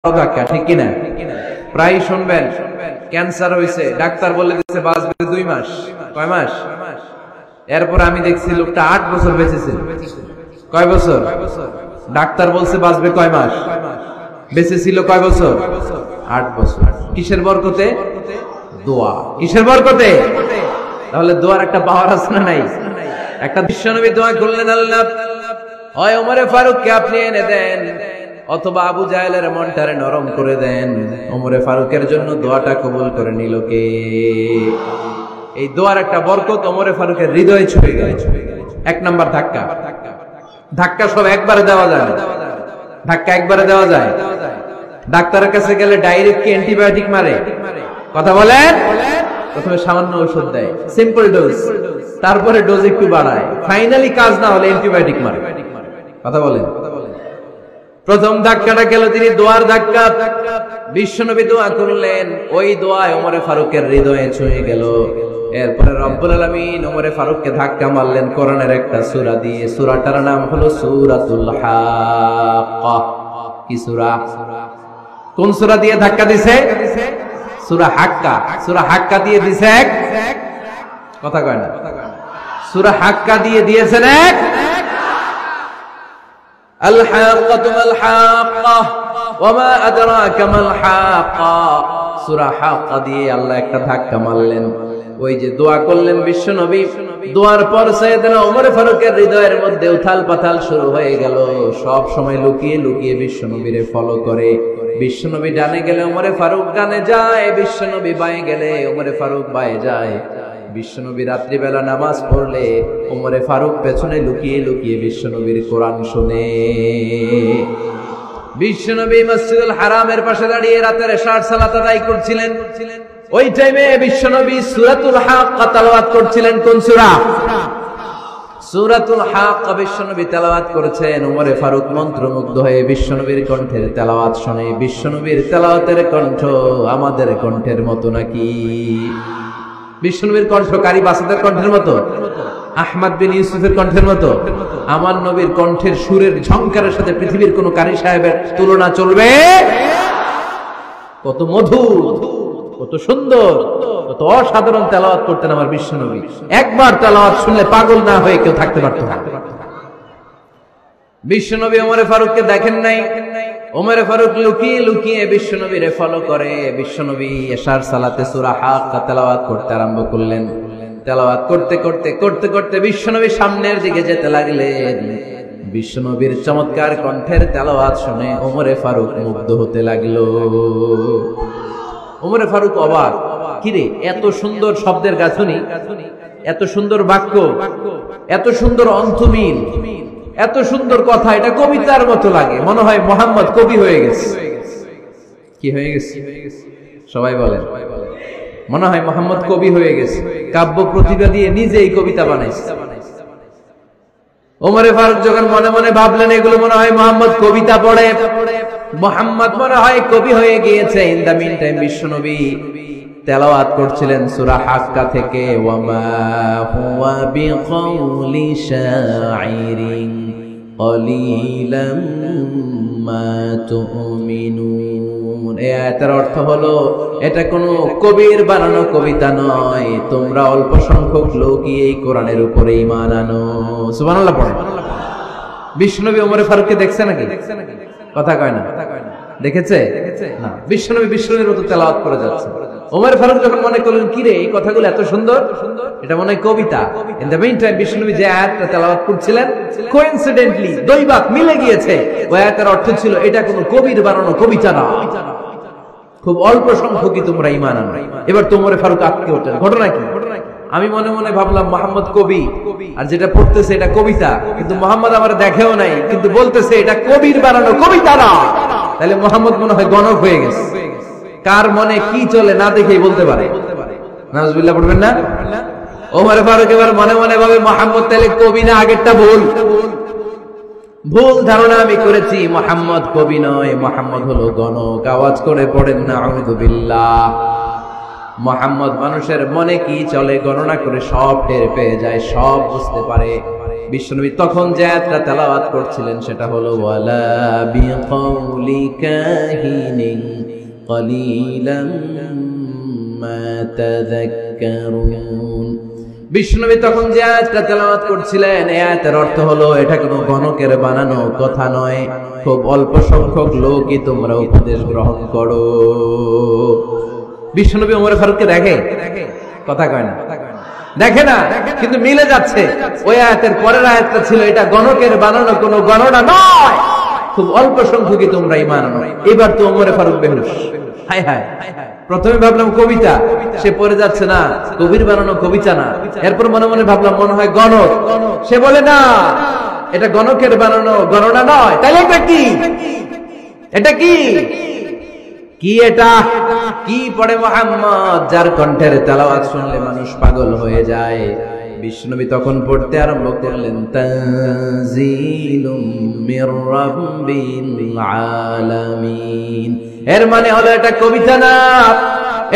ধাক্কা, ঠিক কিনা? প্রায় শুনবেন ক্যান্সার হয়েছে, ডাক্তার বলে দিচ্ছে বাঁচবে 2 মাস। কয় মাস? এরপর আমি দেখছি লোকটা 8 বছর বেঁচেছিল। কয় বছর? ডাক্তার বলছে বাঁচবে কয় মাস, বেঁচেছিল কয় বছর? 8 বছর। কিসের বরকতে? দোয়া। কিসের বরকতে? তাহলে দোয়ার একটা পাওয়ার আছে না নাই? একটা বিশ্বনবী দোয়া করলেন, আল্লাহ হয় ওমরে ফারুককে আপনি এনে দেন, অথবা আবু জাহেলের মনটারে নরম করে দেন। ওমরে ফারুকের জন্য দোয়াটা কবুল করে নিল কে? এই দোয়ার একটা বরকত ওমরে ফারুকের হৃদয়ে ছুঁয়ে গেল। 1 নাম্বার ধাক্কা। ধাক্কা সব একবারে দেওয়া যায় না। ধাক্কা একবারে দেওয়া যায়? ডাক্তারের কাছে গেলে ডাইরেক্ট কি অ্যান্টিবায়োটিক মারে? কথা বলেন। প্রথমে সামান্য ওষুধ দেয়, সিম্পল ডোজ, তারপরে ডোজ একটু বাড়ায়, ফাইনালি কাজ না হলে অ্যান্টিবায়োটিক মারে। কথা বলেন। প্রথম ধাক্কাটা গেল তিনি দোয়ার ধাক্কা। বিশ্বনবী দোয়া করলেন, ওই দোয়ায় ওমরে ফারুকের হৃদয়ে ছুঁয়ে গেল। এরপরে রব্বুল আলামিন ওমরে ফারুককে ধাক্কা মারলেন কোরআনের একটা সূরা দিয়ে। সূরাটার নাম হলো সূরাতুল হাক্কা। কি সূরা? কোন সূরা দিয়ে ধাক্কা দিছে? সূরা হাক্কা। সূরা হাক্কা দিয়ে দিছে এক, কথা কয় না। সূরা হাক্কা দিয়ে দিয়েছেন এক। আল হাক্কাতু মাল হাক্কা ওয়া মা আদরাকা মাল হাক্কা। সূরা হাক্কা দিয়ে আল্লাহ একটা ধাক্কা মারলেন। ওই যে দোয়া করলেন বিশ্বনবী, দোয়ার পর সাইয়েদনা ওমর ফারুকের হৃদয়ের মধ্যে উথাল পাথাল শুরু হয়ে গেল। সব সময় লুকিয়ে লুকিয়ে বিশ্বনবীরে ফলো করে। বিশ্বনবী ডানে গেলে ওমরে ফারুক ডানে যায়, বিশ্বনবী বাঁয়ে গেলে ওমরে ফারুক বাঁয়ে যায়। বিশ্বনবী রাত্রিবেলা নামাজ পড়লে ওমরে ফারুক পেছনে লুকিয়ে লুকিয়ে বিশ্বনবীর কোরআন শুনে। বিশ্বনবী মসজিদুল হারামের পাশে দাঁড়িয়ে রাতের এশার সালাত আদায় করছিলেন। ওই টাইমে বিশ্বনবী সূরাতুল হাক্কা তেলাওয়াত করছিলেন। কোন সূরা? সূরাতুল হাক্কা বিশ্বনবী তেলাওয়াত করেছেন। ওমরে ফারুক মন্ত্রমুগ্ধ হয়ে বিশ্বনবীর কণ্ঠের তেলাওয়াত শুনে। বিশ্বনবীর তেলাওয়াতের কণ্ঠ আমাদের কণ্ঠের মতো নাকি? বিশ্বনবীর কণ্ঠ কারি বাসাদের কণ্ঠের মতো? আহমদ বিন ইউসুফের কণ্ঠের মতো? আমার নবীর কণ্ঠের সুরের ঝংকারের সাথে পৃথিবীর কোন কারি সাহেবের তুলনা চলবে? কত মধুর, কত সুন্দর, কত অসাধারণ তেলাওয়াত করতেন আমার বিশ্বনবী। একবার তেলাওয়াত শুনলে পাগল না হয়ে কেউ থাকতে পারত না। বিশ্বনবী ওমরে ফারুককে দেখেন নাই। ওমরে ফারুক লুকিয়ে লুকিয়ে বিশ্বনবীরে ফলো করে। বিশ্বনবী এশার সালাতে সূরা হাক্কা তেলাওয়াত করতে আরম্ভ করলেন। তেলাওয়াত করতে করতে করতে করতে বিশ্বনবী সামনের দিকে যেতে লাগলেন। বিশ্বনবীর চমৎকার কণ্ঠের তেলাওয়াত শুনে ওমরে ফারুক মুগ্ধ হতে লাগলো। ওমরে ফারুক অবাক, কিরে এত সুন্দর শব্দের গাঁথনি, এত সুন্দর বাক্য, এত সুন্দর অন্তমিল, এত সুন্দর কথা, এটা কবিতার মতো লাগে। মনে হয় মুহাম্মদ কবি হয়ে গেছে। কি হয়ে গেছে? সবাই বলেন। মনে হয় মুহাম্মদ কবি হয়ে গেছে, কাব্য প্রতিভা দিয়ে নিজেই কবিতা বানাইছে। ওমরে ফারুক যখন মনে মনে ভাবলেন এগুলো মনে হয় মুহাম্মদ কবিতা পড়ে, মুহাম্মদ মনে হয় কবি হয়ে গিয়েছে। ইন দা মিন টাইম বিশ্বনবী তেলাওয়াত করছিলেন সূরা হাক্কা থেকে, ওয়া মা হুয়া বিকাউলি শাইরিন কলিলাম মা তুমিনুন। এই আয়াতের অর্থ হলো এটা কোনো কবির বানানো কবিতা নয়, তোমরা অল্প সংখ্যক লোকই এই কোরআনের উপরে ঈমান আনো। সুবহানাল্লাহ পড়ে। বিশ্বনবী ওমরে ফারুককে দেখছে নাকি? কথা কয় না। দেখেছে না? বিশ্বনবীর মতো তেলাওয়াত করে যাচ্ছে। ওমর ফারুক যখন মনে করলেন কিরে এই কথাগুলো এত সুন্দর, এটা মনে হয় কবিতা। ইন দ্য মিন টাইম বিশ্বনবী যে আয়াতটা তেলাওয়াত করছিলেন, কোইন্সিডেন্টলি দৈবাক মিলে গিয়েছে। ওই আয়াতের অর্থ ছিল এটা কোনো কবির বানানো কবিতা না, খুব অল্প সংখ্যকই তোমরা ঈমান আনো। এবার তো ওমর ফারুক আটকে ওঠেন। ঘটনা কি? আমি মনে মনে ভাবলাম মুহাম্মদ কবি, আর যেটা পড়তেছে এটা কবিতা, কিন্তু মুহাম্মদ আমার দেখেও নাই, কিন্তু বলতেছে এটা কবির বানানো কবিতা না। তাহলে মুহাম্মদ মনে হয় গণক হয়ে গেছে। কার মনে কি চলে না দেখেই বলতে পারে। নাউজুবিল্লাহ পড়বেন না? ওমর ফারুক এবার মনে মনে ভাবে মুহাম্মদ তাহলে কবি না, আগেরটা ভুল। ভুল ধারণা আমি করেছি, মুহাম্মদ কবি নয়, মুহাম্মদ হলো গণক। আওয়াজ করে পড়েন না আউযু বিল্লাহ। মুহাম্মদ মানুষের মনে কি চলে গণনা করে সব টের পেয়ে যায়, সব বুঝতে পারে। বিশ্বনবী তখন যে আয়াতটা তেলাওয়াত করছিলেন সেটা হলো ওয়ালা বিকাউলি কাহিনিন কলিলাম মা তাযাক্কারুন। বিশ্বনবী তখন যে আয়াতটা তেলাওয়াত করছিলেন এই আয়াতের অর্থ হলো এটা কোনো গণকের বানানো কথা নয়, খুব অল্প সংখ্যক লোকই তোমরা উপদেশ গ্রহণ করো। বিশ্বনবী ওমর ফারুককে দেখে? কথা কয় না, দেখে না, কিন্তু মিলে যাচ্ছে। ওই আয়াতের পরের আয়াতটা ছিল এটা গণকের বানানো কোনো গণনা নয়, খুব অল্প সংখ্যকই তোমরা ঈমান আনো। এবার তো ওমর ফারুক বেহুশ। হায় হায়, প্রথমে ভাবলাম কবিতা, সে পড়ে যাচ্ছে না কবির বানানো কবিতা না। এরপর মনে মনে ভাবলাম মনে হয় গণক, সে বলে না এটা গণকের বানানো গণনা নয়। তাহলে এটা কি? এটা কি? কি এটা? কি পড়ে মুহাম্মদ, যার কণ্ঠের তেলাওয়াত শুনলে মানুষ পাগল হয়ে যায়। বিশ্বনবী তখন পড়তে আরম্ভ করলেন তানজিলুম মির রাব্বিল আলামিন। এর মানে হলো এটা কবিতা না,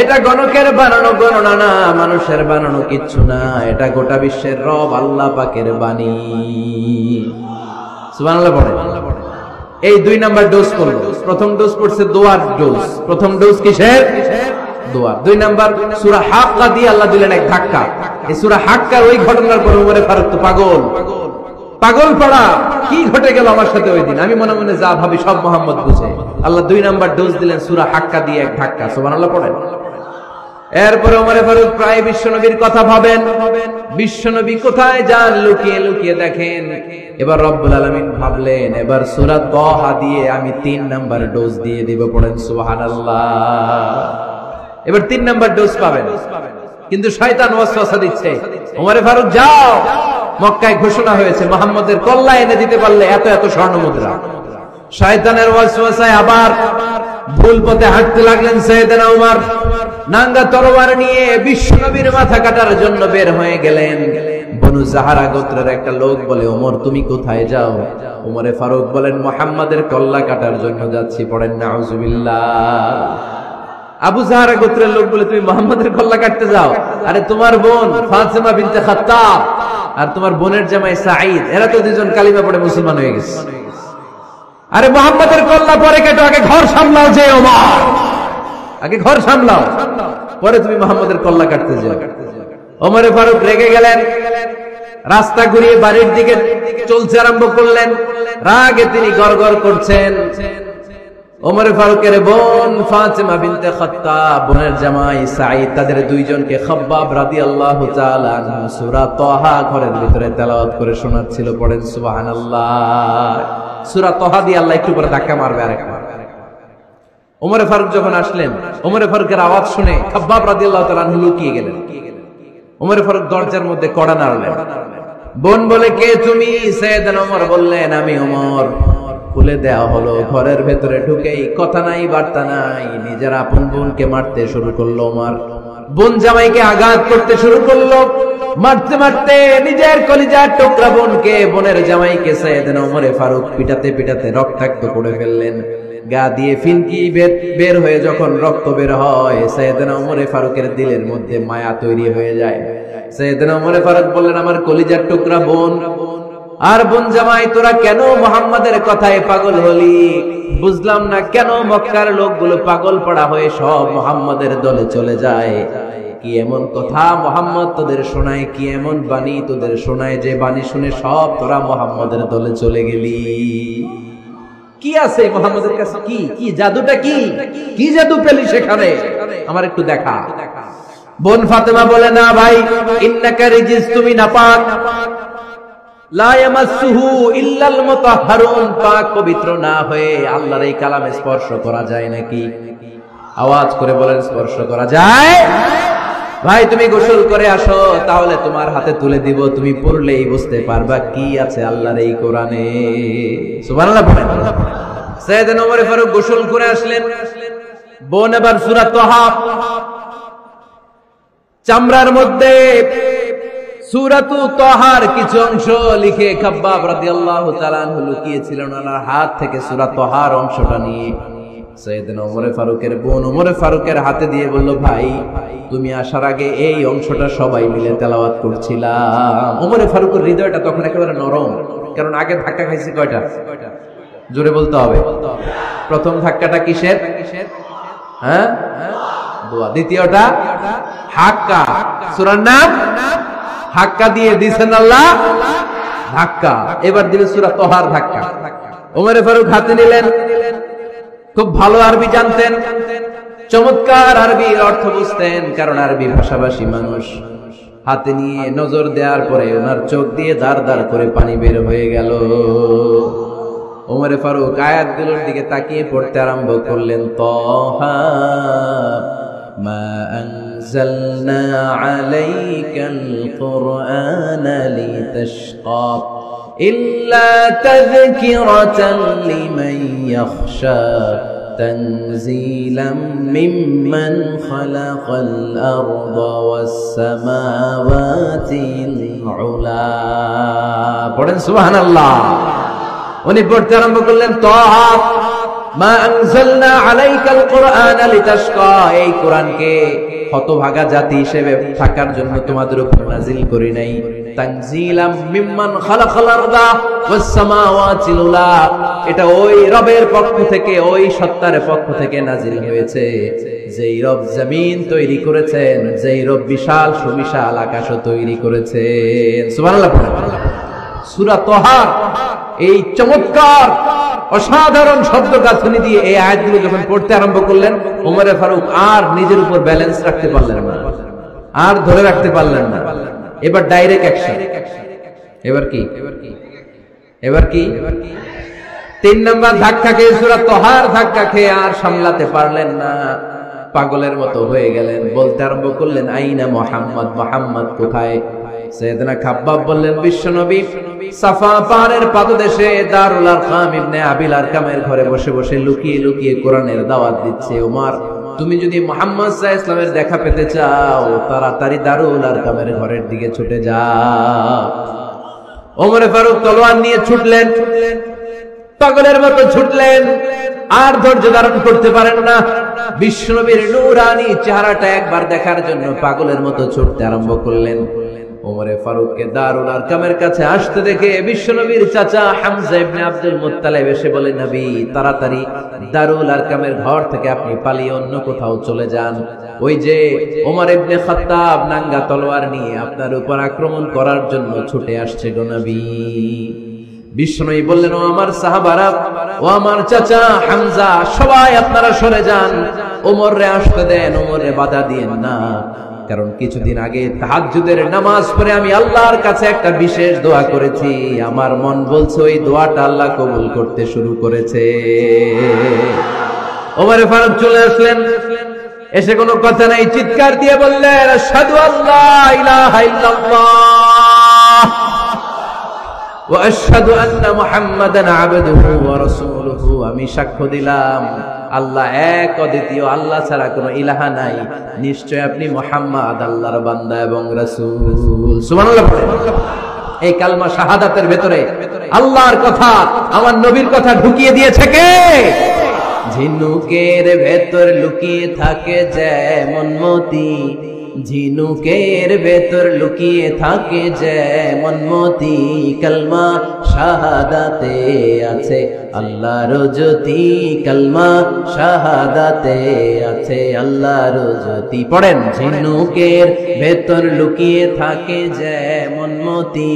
এটা গণকের বানানো গণনা না, মানুষের বানানো কিচ্ছু না, এটা গোটা বিশ্বের রব আল্লাহ পাকের বাণী। সুবহানাল্লাহ পড়ে। এই 2 নাম্বার ডোজ করলো। প্রথম ডোজ পড়ছে দোয়ার ডোজ। প্রথম ডোজ কিসের? দোয়ার। 2 নাম্বার সূরা হাক্কা দিয়ে আল্লাহ দিলেন এক ধাক্কা। এই সূরা হাক্কার ওই ঘটনার পর ওমর ফারুক তো পাগল, পাগল পড়া। কি ঘটে গেল আমার সাথে ওই দিন? আমি মনে মনে যা ভাবি সব মোহাম্মদ বুঝে। আল্লাহ 2 নাম্বার ডোজ দিলেন সূরা হাক্কা দিয়ে এক ধাক্কা। সুবহানাল্লাহ পড়েন। এরপরে ওমর ফারুক প্রায় বিশ্বনবীর কথা ভাবেন, বিশ্বনবী কোথায় যান লুকিয়ে লুকিয়ে দেখেন। এবার রব্বুল আলামিন ভাবলেন এবার সূরা তাহা দিয়ে আমি 3 নাম্বার ডোজ দিয়ে দিব। পড়েন সুবহানাল্লাহ। এবার 3 নাম্বার ডোজ পাবেন, কিন্তু শয়তান ওয়াসওয়াসা দিচ্ছে, ওমর ফারুক যাও, মক্কায় ঘোষণা হয়েছে মুহাম্মদের কল্লা এনে দিতে পারলে এত এত স্বর্ণ মুদ্রা। শয়তানের ওয়াসওয়াসায় আবার ভুল পথে হাঁটতে লাগলেন সাইয়েদনা ওমর। নাঙ্গা তরবার নিয়ে বিশ্বনবীর মাথা কাটার জন্য বের হয়ে গেলেন। বনু জাহারা গোত্রের একটা লোক বলে ওমর তুমি কোথায় যাও? ওমরে ফারুক বলেন মুহাম্মাদের কল্লা কাটার জন্য যাচ্ছি। পড়েন নাউজুবিল্লাহ। আবু জাহারা গোত্রের লোক বলে তুমি মুহাম্মাদের কল্লা কাটতে যাও? আরে তোমার বোন ফাতিমা বিনতে খাত্তাব আর তোমার বোনের জামাই সাঈদ, এরা তো দুজন কালিমা পড়ে মুসলমান হয়ে গেছে। আরে মুহাম্মাদের কল্লা পরে কেটো, আগে ঘর সামলাও। যে ওমর আগে ঘর সামলাও, পরে তুমি মুহাম্মাদের কল্লা কাটতে যাও। ওমর ফারুক রেগে গেলেন, রাস্তা ঘুরিয়ে বাড়ির দিকে চলতে আরম্ভ করলেন। রাগে তিনি গড়গড় করছেন। ওমর ফারুকের বোন ফাতিমা বিনতে খাত্তাব, বোনের জামাই সাঈদ, তাদের দুইজনকে খাব্বাব রাদিয়াল্লাহু তাআলা আনহু সূরা তাহা ঘরের ভিতরে তেলাওয়াত করে শোনাচ্ছিল। পড়েন সুবহানাল্লাহ। সূরা তাহা দিয়ে আল্লাহ একটু পরে ধাক্কা মারবে আরেকবার। ওমর ফারুক যখন আসলেন, ওমর ফারুকের আওয়াজ শুনে খাব্বাব রাদিয়াল্লাহু তাআলা আনহু লুকিয়ে গেলেন। ওমর ফারুক দরজার মধ্যে কড়া নাড়লেন। বোন বলে কে তুমি? সাইয়েদনা ওমর বললেন আমি ওমর। খুলে দেওয়া হলো। ঘরের ভেতরে ঢুকেই কথা নাই বার্তা নাই, নিজের আপন বোনকে মারতে শুরু করলো ওমর। বোন জামাইকে আঘাত করতে শুরু করলো। মারতে মারতে নিজের কলিজার টুকরা বোনকে, বোনের জামাইকে সাইয়েদনা ওমর ফারুক পিটাতে পিটাতে রক্তাক্ত করে ফেললেন। গা দিয়ে ফিনকি বের হয়ে যখন রক্ত বের হয়, সাইয়েদনা ওমর ফারুকের দিলের মধ্যে মায়া তৈরি হয়ে যায়। সাইয়েদনা ওমর ফারুক বললেন আমার কলিজার টুকরা বোন আর বোন জামাই, তোরা কেন মুহাম্মাদের কথায় পাগল হলি? বুঝলাম না কেন মক্কার লোকগুলো পাগল পড়া হয়ে সব মুহাম্মাদের দলে চলে যায়। কি এমন কথা মুহাম্মদ তোদের শোনায়, কি এমন বাণী তোদের শোনায় যে বাণী শুনে সব তোরা মুহাম্মাদের দলে চলে গেলি? কি আছে মুহাম্মাদের কাছে? কি কি জাদুটা? কি কি জাদু পেলি সেখানে? আমার একটু দেখা। বোন ফাতেমা বলে না ভাই, ইন্নাকা রিজিস, তুমি নাপাক, লা ইয়ামাসসুহু ইল্লাল মুতাহহারুন, পাক পবিত্র না হয়ে আল্লাহর এই কালামে স্পর্শ করা যায় নাকি? আওয়াজ করে বলেন স্পর্শ করা যায়? ভাই তুমি গোসল করে আসো, তাহলে তোমার হাতে তুলে দিব, তুমি পড়লেই বুঝতে পারবা কি আছে আল্লাহর এই কোরআনে। সুবহানাল্লাহ পড়েন। সাইয়েদনা ওমর ফারুক গোসল করে আসলেন। বোন এবার সূরা তাহা চামড়ার মধ্যে সূরাতু তাহার কিছু অংশ লিখে খাব্বাব রাদিয়াল্লাহু তাআলা আনহু লুকিয়েছিলেন ওনার হাত থেকে। সূরা তাহার অংশটা নিয়ে সাইয়েদনা ওমর ফারুকের বোন ওমর ফারুকের হাতে দিয়ে বলল, ভাই তুমি আসার আগে এই অংশটা সবাই মিলে তেলাওয়াত করছিলাম। ওমর ফারুকের হৃদয়টা তখন একেবারে নরম, কারণ আগে ধাক্কা খাইছে কয়টা? জোরে বলতে হবে। প্রথম ধাক্কাটা কিসের? হ্যাঁ, দোয়া। দ্বিতীয়টা হাক্কা, সূরার নাম হাক্কা দিয়ে দিয়েছেন আল্লাহ ধাক্কা। এবার দিলেন সূরা তহার ধাক্কা। ওমর ফারুক হাতে নিলেন, খুব ভালো আরবি জানতেন, চমৎকার আরবির অর্থ বুঝতেন, কারণ আরবি ভাষাভাষী মানুষ। হাতে নিয়ে নজর দেওয়ার পরে ওনার চোখ দিয়ে দাঁড় দাঁড় করে পানি বের হয়ে গেল। ওমর ফারুক আয়াতগুলোর দিকে তাকিয়ে পড়তে আরম্ভ করলেন, তহা মা আনজালনা আলাইকাল কুরআনা লিতাশকা ইল্লা তাযকিরাতান লিমান ইয়াখশা তানজিলাম মিম্মান খালাকাল আরদা ওয়াস সামাওয়াতিল উলা। পড়েন সুবহানাল্লাহ। উনি পড়তে আরম্ভ করলেন, তাহা মা আনজালনা আলাইকাল কুরআনা লিতাশকা, এই কোরআনকে হতভাগা জাতি হিসেবে থাকার জন্য তোমাদের উপর নাজিল করি নাই। তানজিলাম মিম্মান খালাকাল আরদা ওয়াস সামাওয়াতিল উলা, এটা ওই রবের পক্ষ থেকে, ওই সত্তার পক্ষ থেকে নাজিল হয়েছে যেই রব জমিন তৈরি করেছেন, যেই রব বিশাল সুবিশাল আকাশও তৈরি করেছেন। সুবহানাল্লাহ। সূরা তহার এই চমৎকার অসাধারণ শব্দ গাঁথনি দিয়ে এই আয়াতগুলো যখন পড়তে আরম্ভ করলেন, ওমর ফারুক আর নিজের উপর ব্যালেন্স রাখতে পারলেন না, আর ধরে রাখতে পারলেন না। এবার ডাইরেক্ট অ্যাকশন। এবার কি? এবার কি? 3 নাম্বার ধাক্কা খেয়ে, সূরা তহার ধাক্কা খেয়ে আর সামলাতে পারলেন না, পাগলের মতো হয়ে গেলেন। বলতে আরম্ভ করলেন, আইনা মুহাম্মদ, মুহাম্মদ কোথায়? সাইয়েদনা খাব্বাব বললেন, বিশ্বনবী সাফা পাহাড়ের পাদদেশে দারুল আরকাম ইবনে আবিল আরকামের ঘরে বসে বসে লুকিয়ে লুকিয়ে কোরআনের দাওয়াত দিচ্ছে। ওমর, তুমি যদি মুহাম্মদ সাল্লাল্লাহু আলাইহি ওয়াসাল্লামের দেখা পেতে চাও, তাড়াতাড়ি দারুল আরকামের ঘরের দিকে ছুটে যাও। ওমর ফারুক তলোয়ার নিয়ে ছুটলেন, পাগলের মতো ছুটলেন, আর ধৈর্য ধারণ করতে পারেন না। বিশ্বনবীর নূরানী চেহারাটা একবার দেখার জন্য পাগলের মতো ছুটতে আরম্ভ করলেন। ওমর ফারুককে দারুল আরকামের কাছে আসতে দেখে বিশ্বনবীর চাচা হামজা ইবনে আব্দুল মুত্তালিব এসে বলে, নবী তাড়াতাড়ি দারুল আরকামের ঘর থেকে আপনি পালিয়ে অন্য কোথাও চলে যান। ওই যে ওমর ইবনে খাত্তাব নাঙ্গা তলোয়ার নিয়ে আপনার উপর আক্রমণ করার জন্য ছুটে আসছে গো নবী। বিশ্বনবী বললেন, ও আমার সাহাবারা, ও আমার চাচা হামজা, সবাই আপনারা সরে যান, ওমরে আসতে দেন, ওমরে বাধা দিয়েন না। কারণ কিছুদিন আগে তাহাজ্জুদের নামাজ পড়ে আমি আল্লাহর কাছে একটা বিশেষ দোয়া করেছি, আমার মন বলছে ওই দোয়াটা আল্লাহ কবুল করতে শুরু করেছে। ওমর ফারুক চলে আসলেন, এসে কোনো কথা নাই, চিৎকার দিয়ে বললেন, আশহাদু আল্লা ইলাহা ইল্লাল্লাহ ওয়া আশহাদু আন্না মুহাম্মাদান আবদুহু ওয়া রাসূলুহু, আমি সাক্ষ্য দিলাম আল্লাহ এক, অদ্বিতীয়, আল্লাহ ছাড়া কোনো ইলাহা নাই, নিশ্চয় আপনি মুহাম্মদ আল্লাহর বান্দা এবং রাসূল। সুবহানাল্লাহ। এই কালমা শাহাদাতের ভেতরে আল্লাহর কথা, আমার নবীর কথা ঢুকিয়ে দিয়েছে কে? ঝিনুকের ভেতর লুকিয়ে থাকে যেমন মতি, ঝিনুকের ভেতর লুকিয়ে থাকে যেমন মতি, কালমা শাহাদাতে আছে আল্লাহর জ্যোতি, কালমা শাহাদাতে আছে আল্লাহর জ্যোতি। পড়েন, ঝিনুকের ভেতর লুকিয়ে থাকে যেমন মতি,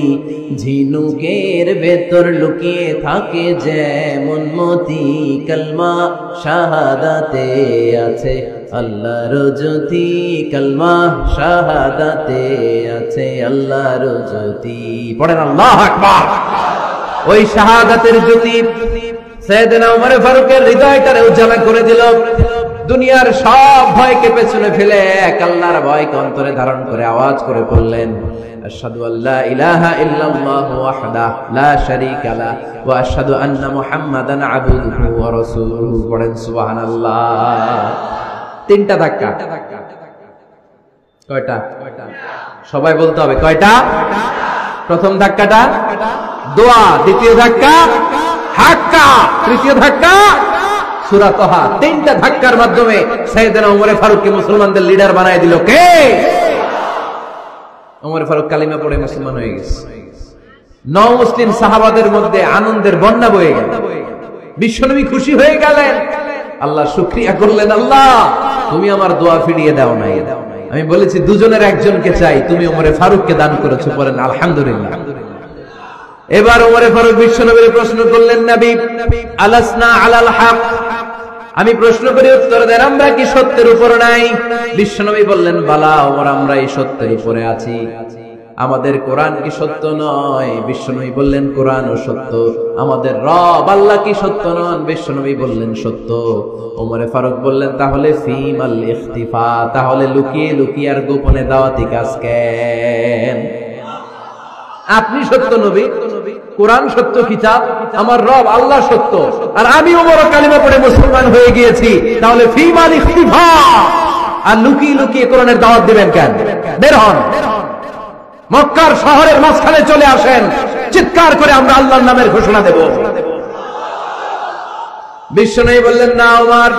ঝিনুকের ভেতর লুকিয়ে থাকে যেমন মতি, কালমা শাহাদাতে আছে আল্লাহর জ্যোতি, কালমা শাহাদাতে আছে আল্লাহর জ্যোতি। পড়েন আল্লাহু আকবার। ওই শাহাদাতের জ্যোতি সাইয়েদনা ওমর ফারুকের হৃদয়টারে উজালা করে দিল। দুনিয়ার সব ভয়কে পেছনে ফেলে এক আল্লাহর ভয়কে অন্তরে ধারণ করে আওয়াজ করে বললেন, আশহাদু আল্লা ইলাহা ইল্লাল্লাহু ওয়াহদাহু লা শারীকা লাহু ওয়া আশহাদু আন্না মুহাম্মাদান আবদুহু ওয়া রাসূলুহু। পড়েন সুবহানাল্লাহ। 3টা ধাক্কা। কয়টা? সবাই বলতে হবে কয়টা? প্রথম ধাক্কাটা দোয়া, দ্বিতীয় ধাক্কা হাক্কা, তৃতীয় ধাক্কা সূরা তাহা, 3টা ধাক্কার মাধ্যমে সাইয়েদনা ওমর ফারুককে মুসলমানদের লিডার বানায় দিল কে? ওমর ফারুক কালিমা পড়ে মুসলমান হয়ে গেছে। নও মুসলিম সাহাবাদের মধ্যে আনন্দের বন্যা বয়ে গেল। বিশ্বনবী খুশি হয়ে গেলেন, আল্লাহ শুকরিয়া করলেন, আল্লাহ তুমি আমার দোয়া ফিরিয়ে দাও নাই। আমি বলেছি দুজনের একজনকে চাই, তুমি ওমরে ফারুককে দান করেছো, বলেন আলহামদুলিল্লাহ। এবার ওমরে ফারুক বিশ্বনবীর প্রশ্ন করলেন, নবী আলাসনা আলাল হক, আমি প্রশ্ন করি উত্তর দেন, আমরা কি সত্যের উপর নাই? বিশ্বনবী বললেন, বালা ওমর, আমরা এই সত্যের উপরে আছি। আমাদের কোরআন কি সত্য নয়? বিশ্বনবী বললেন, কোরআনও সত্য। আমাদের রব আল্লাহ কি সত্য নন? বিশ্বনবী বললেন, সত্য। ওমরে ফারুক বললেন, তাহলে ফিমাল ইখতিফা, তাহলে লুকিয়ে লুকিয়ে আর গোপনে দাওয়াতি কাজ কেন? আপনি সত্য নবী, কোরআন সত্য কিতাব, আমার রব আল্লাহ সত্য, আর আমি ওমর কালিমা পড়ে মুসলমান হয়ে গিয়েছি, তাহলে ফিমাল ইখতিফা, আর লুকিয়ে লুকিয়ে কোরআনের দাওয়াত দিবেন কেন? বের হন, মক্কার শহরের মাঝখানে চলে আসেন, চিৎকার করে আমরা আল্লাহর নামের ঘোষণা দেব। বিশ্বনবী বললেন, না ওমর,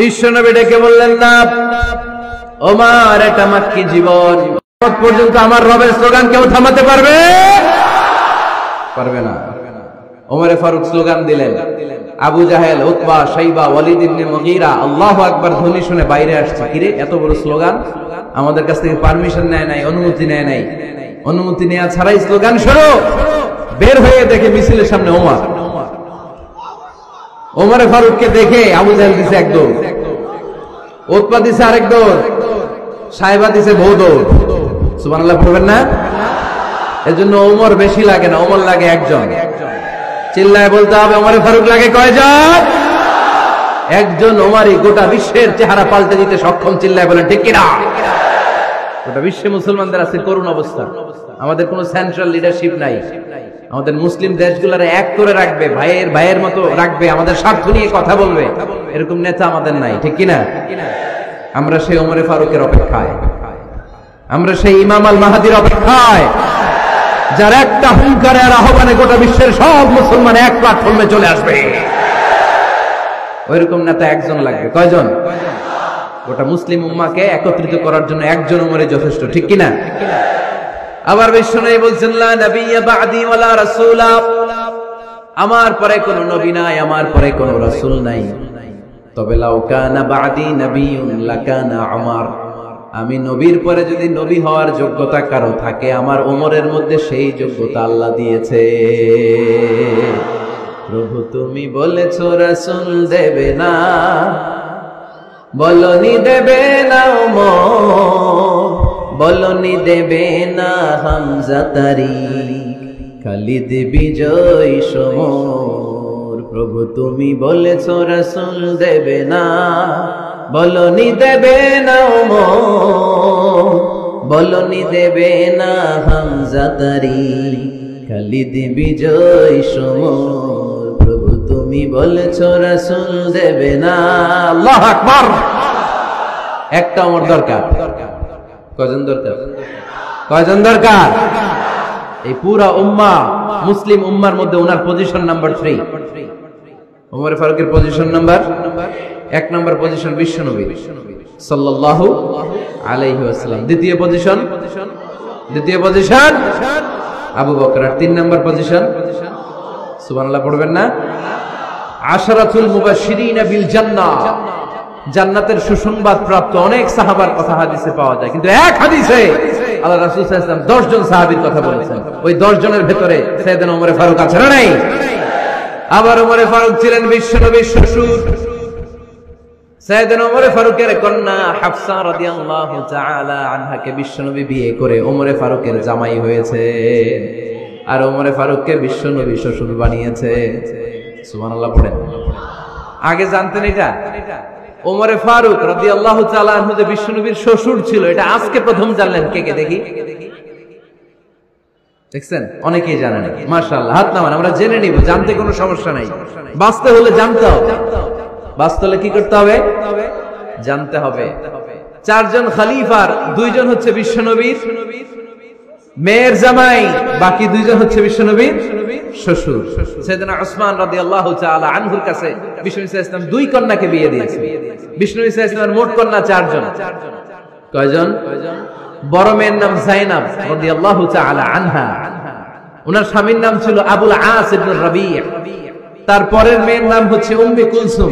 বিশ্বনবী ডেকে বললেন, না ওমর, এটা মাক্কি জীবন, পর্যন্ত আমার রবের স্লোগান কেউ থামাতে পারবে? পারবে না। ওমরে ফারুক স্লোগান দিলেন, আবু জাহেল, উতবা, শাইবা, ওয়ালিদ ইবনে মুগীরা আল্লাহু আকবার ধ্বনি শুনে বাইরে আসছে। কিরে, এত বড় স্লোগান, আমাদের কাছ থেকে পারমিশন নেয় নাই, অনুমতি নেয় নাই। অনুমতি নেওয়া ছাড়াই স্লোগান শুরু। বের হয়ে দেখে মিছিলের সামনে ওমর। ওমরে ফারুককে দেখে আবু জাহেল দিছে এক দৌড়, উতবা দিছে আরেক দৌড়, সাইবা দিছে বহু দৌড়। সুবহানাল্লাহ পড়বেন না? এজন্য ওমর বেশি লাগে না, ওমর লাগে একজন। চিল্লায় বলতে হবে, ওমরে ফারুক লাগে কয়জন? একজন। ওমরই গোটা বিশ্বের চেহারা পাল্টে দিতে সক্ষম। চিল্লায় বলেন ঠিক কিনা? গোটা বিশ্বে মুসলমানদের আছে করুণ অবস্থা। আমাদের কোনো সেন্ট্রাল লিডারশিপ নাই। আমাদের মুসলিম দেশগুলোর এক করে রাখবে, ভাইয়ের ভাইয়ের মতো রাখবে, আমাদের স্বার্থ নিয়ে কথা বলবে, এরকম নেতা আমাদের নাই। ঠিক কিনা? আমরা সেই ওমরে ফারুকের অপেক্ষায়, আমরা সেই ইমাম আল মাহাদির অপেক্ষায়, যার একটা হুঙ্কারের আহ্বানে গোটা বিশ্বের সব মুসলমান এক প্ল্যাটফর্মে চলে আসবে। ওইরকম নেতা একজন লাগবে। কয়জন? গোটা মুসলিম উম্মাহকে একত্রিত করার জন্য একজন ওমরে যথেষ্ট। ঠিক কিনা? আবার বিশ্বনবী বলছেন, লা নাবিয়্যা বা'দি ওয়ালা রাসূলা, আমার পরে কোনো নবী নাই, আমার পরে কোনো রাসূল নাই। তবে লাউ কানা বা'দি নাবিয়্যুন লাকানা উমর, আমি নবীর পরে যদি নবী হওয়ার যোগ্যতা কারো থাকে, আমার ওমরের মধ্যে সেই যোগ্যতা আল্লাহ দিয়েছে। প্রভু তুমি বলেছো রাসূল দেবে না, বলনি দেবে না ওমর, বলনি দেবে না হামজা তারিক, খালিদ বিজয় সমর। প্রভু তুমি বলেছো রাসূল দেবে না, বলনি দেবে না ওমর, বলনি দেবে না হামজা তারিক, খালিদ বিজয় সমর। প্রভু তুমি বলেছো রাসূল দেবে না। আল্লাহু আকবার। একটা ওমর দরকার। কয়জন দরকার? কয়জন দরকার? এই পুরা উম্মাহ, মুসলিম উম্মার মধ্যে ওনার পজিশন নাম্বার 3। ওমর ফারুকের পজিশন নাম্বার 1 নম্বর পজিশন বিশ্বনবী সাল্লাল্লাহু আলাইহি ওয়াসাল্লাম। দ্বিতীয় পজিশন আবু বকর। 3 নম্বর পজিশন, সুবহানাল্লাহ পড়বেন না? আশরাতুল মুবাশশিরিনা বিল জান্নাহ, জান্নাতের সুসংবাদ প্রাপ্ত অনেক সাহাবার কথা হাদিসে পাওয়া যায়, কিন্তু এক হাদিসে আল্লাহ রাসূল সাল্লাল্লাহু আলাইহি ওয়াসাল্লাম 10 জন সাহাবীর কথা বলেছেন। ওই 10 জনের ভেতরে সাইয়েদনা ওমর ফারুক আছে না নাই? আবার ওমর ফারুক ছিলেন বিশ্বনবীর শ্বশুর। সাইয়েদনা ওমর ফারুকের কন্যা হাফসা রাদিয়াল্লাহু তাআলা আনহাকে বিশ্বনবী বিয়ে করে ওমর ফারুকের জামাই হয়েছে, আর ওমর ফারুককে বিশ্বনবী শ্বশুর বানিয়েছে। সুবহানাল্লাহ পড়েন। আগে জানতেন এটা? ওমরে ফারুক রাদিয়াল্লাহু তাআলা আনহু যে বিশ্বনবীর শ্বশুর ছিল, এটা আজকে প্রথম জানলেন। কে কে দেখি? দেখছেন? অনেকেই জানেন। মাশাআল্লাহ, হাত নামান, আমরা জেনে নিব, জানতে কোনো সমস্যা নাই। বাঁচতে হলে জানতে হবে। বাঁচতে হলে কি করতে হবে? জানতে হবে। চারজন খলিফার দুইজন হচ্ছে বিশ্বনবীর মেয়ের জামাই, বাকি দুইজন হচ্ছে বিশ্বনবীর শ্বশুর। সাইয়েদনা উসমান রাদিয়াল্লাহু তাআলা আনহুর কাছে বিশ্বনবী সাল্লাল্লাহু আলাইহি ওয়াসাল্লাম দুই কন্যাকে বিয়ে দিয়েছেন। বিশ্বনবী সাল্লাল্লাহু আলাইহি ওয়াসাল্লামের মোট কন্যা চারজন। কয়জন? বড় মেয়ের নাম যায়েনব রাদিয়াল্লাহু তাআলা আনহা, ওনার স্বামীর নাম ছিল আবুল আস ইবনে রাবি'। তারপরের মেয়ের নাম হচ্ছে উম্মে কুলসুম,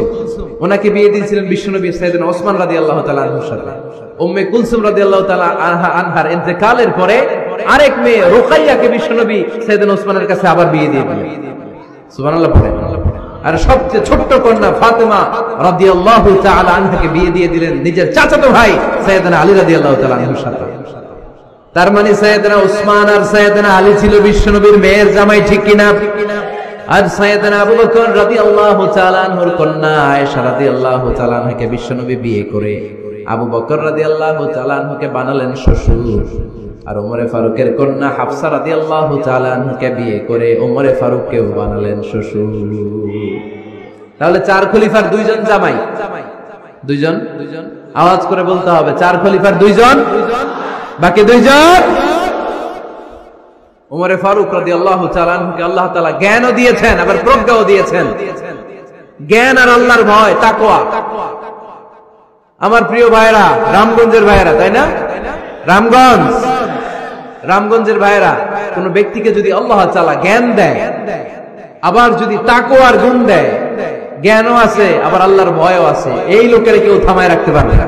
ওনাকে বিয়ে দিয়েছিলেন বিশ্বনবী সাইয়েদনা ওসমান রাদিয়াল্লাহু তাআলা আনহুর সাথে। উম্মে কুলসুম রাদিয়াল্লাহু তাআলা আনহার ইন্তেকালের পরে আরেক মেয়ে রুকাইয়াকে বিশ্বনবী সাইয়েদনা ওসমানের কাছে আবার বিয়ে দিয়ে দিলেন। সুবহানাল্লাহ পড়ে। আর সবচেয়ে ছোট্ট কন্যা ফাতেমা রাদিয়াল্লাহু তাআলা আনহাকে বিয়ে দিয়ে দিলেন নিজের চাচাতো ভাই সাইয়েদনা আলী রাদিয়াল্লাহু তাআলা আনহুর সাথে। তার মানে সাইয়েদনা ওসমান আর সাইয়েদনা আলী ছিল বিশ্বনবীর মেয়ের জামাই, ঠিক কিনা? আর সাইয়েদনা আবু বকর রাদিয়াল্লাহু তাআলা আনহুর কন্যা আয়েশা রাদিয়াল্লাহু তাআলা আনহাকে বিশ্বনবী বিয়ে করে আবু বকর রাদিয়াল্লাহু তাআলা আনহুকে বানালেন শ্বশুর। আর ওমরে ফারুকের কন্যা হাফসা রাদিয়াল্লাহু তাআলা আনহাকে বিয়ে করে ওমরে ফারুককেও বানালেন শ্বশুর। তাহলে চার খলিফার দুইজন জামাই, দুইজন। আওয়াজ করে বলতে হবে, চার খলিফার দুইজন, বাকি দুইজন। ওমরে ফারুক রাদিয়াল্লাহু তাআলা আনহুকে আল্লাহ তাআলা জ্ঞানও দিয়েছেন, আবার প্রজ্ঞাও দিয়েছেন। জ্ঞান আর আল্লাহর ভয়, তাকওয়া। আমার প্রিয় ভাইরা, রামগঞ্জের ভাইরা, তাই না? রামগঞ্জের ভাইরা, কোন ব্যক্তিকে যদি আল্লাহ তাআলা জ্ঞান দেয়, আবার যদি তাকওয়ার গুণ দেয়, জ্ঞানও আছে আবার আল্লাহর ভয়ও আছে, এই লোকের কেউ থামায় রাখতে পারে না।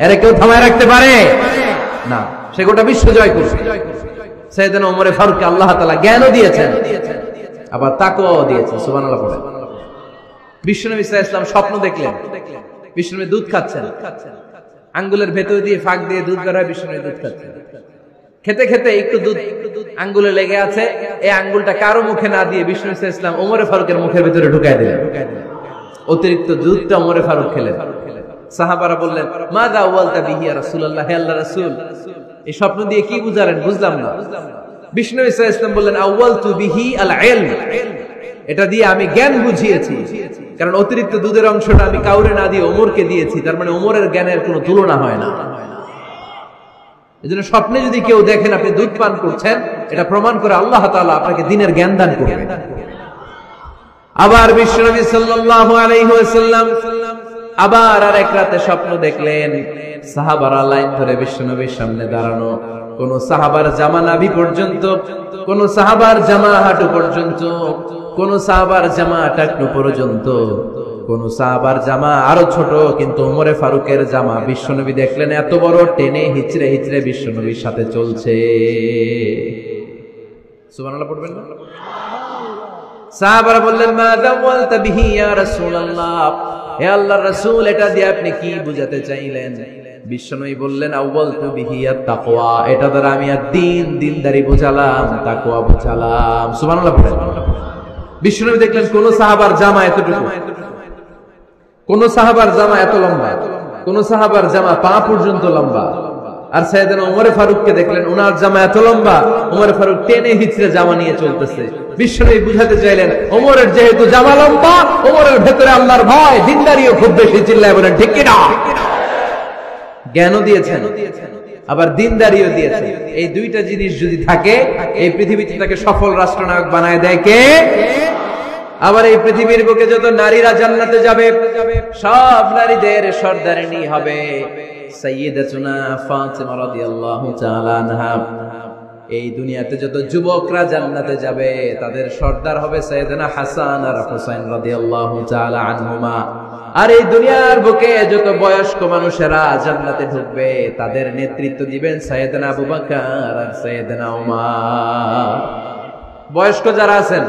এরা কেউ থামায় রাখতে পারে না। সে গোটা বিশ্ব জয় করছে। সাইয়েদনা ওমরে ফারুককে আল্লাহ তাআলা জ্ঞানও দিয়েছেন, আবার তাকওয়াও দিয়েছেন। সুবহানাল্লাহ পড়ে। বিশ্বনবী সাল্লাল্লাহু আলাইহি ওয়াসাল্লাম স্বপ্ন দেখলেন, বিশ্বনবী দুধ খাচ্ছেন, আঙ্গুলের ভেতর দিয়ে ফাঁক দিয়ে দুধ বের হয়, বিশ্বনবী দুধ খাচ্ছেন। খেতে খেতে একটু দুধ আঙ্গুলে লেগে আছে, এই আঙ্গুলটা কারো মুখে না দিয়ে বিশ্বনবী সাল্লাল্লাহু আলাইহি ওয়াসাল্লাম ওমরে ফারুকের মুখের ভিতরে ঢুকায় দিলেন। অতিরিক্ত দুধটা ওমরে ফারুক খেলেন। সাহাবারা বললেন, মাযা আওয়ালতা বিহি ইয়া রাসূলুল্লাহ, হে আল্লাহর রাসূল, এই স্বপ্ন দিয়ে কি বুঝালেন? বুঝলাম না। বিশ্বনবী সাল্লাল্লাহু আলাইহি ওয়াসাল্লাম বললেন, আওয়ালতু বিহি আল ইলম, এটা দিয়ে আমি জ্ঞান বুঝিয়েছি, কারণ অতিরিক্ত দুধের অংশটা আমি কাউরে না দিয়ে ওমরকে দিয়েছি, তার মানে ওমরের জ্ঞানের কোনো তুলনা হয় না। এজন্য স্বপ্নে যদি কেউ দেখেন আপনি দুধ পান করছেন, এটা প্রমাণ করে আল্লাহ তাআলা আপনাকে দ্বীনের জ্ঞান দান করবেন। আবার বিশ্বনবী সাল্লাল্লাহু আলাইহি ওয়াসাল্লাম আবার আরেক রাতে স্বপ্ন দেখলেন, সাহাবারা লাইন ধরে বিশ্বনবীর সামনে দাঁড়ানো, কোন সাহাবার জামা নাভি পর্যন্ত, কোন সাহাবার জামা হাঁটু পর্যন্ত, কোন সাহাবার জামা টাকনু পর্যন্ত, কোন সাহাবার জামা আরো ছোট, কিন্তু ওমরে ফারুকের জামা বিশ্বনবী দেখলেন এত বড়, টেনে হিচড়ে হিচড়ে বিশ্বনবীর সাথে চলছে। সুবহানাল্লাহ পড়বেন না? সাহাবারা বললেন, মা দাওয়ালতা বিহি ইয়া রাসূলুল্লাহ, হে আল্লাহর রাসূল, এটা দিয়ে আপনি কি বুঝাতে চাইলেন? বিশ্বনবী বললেন, আউয়ালতু বিহি আত-তাকওয়া, এটা দ্বারা আমি দ্বীন, দ্বীনদারি বোঝালাম, তাকওয়া বোঝালাম। সুবহানাল্লাহ পড়েন। বিশ্বনবী দেখলেন কোন সাহাবার জামা এতটুকু, কোন সাহাবার জামা এত লম্বা, কোন সাহাবার জামা পা পর্যন্ত লম্বা। আর সাইয়েদনা ওমরে ফারুককে দেখলেন, ওনার জামা এত লম্বা, ওমরে ফারুক টেনে হিচড়ে জামা নিয়ে চলতেছে। বিশ্বনবী বুঝাতে চাইলেন, ওমরের যেহেতু জামা লম্বা, ওমরের ভেতরে আল্লাহর ভয়, দ্বীনদারিও খুব বেশি। চিল্লায় বলেন ঠিক কি না? জ্ঞানও দিয়েছেন, আবার দ্বীনদারিও দিয়েছেন। এই দুইটা জিনিস যদি থাকে, এই পৃথিবীতে তাকে সফল রাষ্ট্রনায়ক বানায় দেয় কে? আবার এই পৃথিবীর বুকে যত নারীরা জান্নাতে যাবে, সব নারীদের সর্দারিনী হবে সাইয়্যিদাতুনা ফাতিমা রাদিয়াল্লাহু তাআলা আনহা। এই দুনিয়াতে যত যুবকরা জান্নাতে যাবে, তাদের সর্দার হবে সাইয়েদনা হাসান আর হুসাইন রাদিয়াল্লাহু তাআলা আনহুমা। আর এই দুনিয়ার বুকে যত বয়স্ক মানুষেরা জান্নাতে ঢুকবে, তাদের নেতৃত্ব দিবেন সাইয়েদনা আবু বকর আর সাইয়েদনা উমর। বয়স্ক যারা আছেন,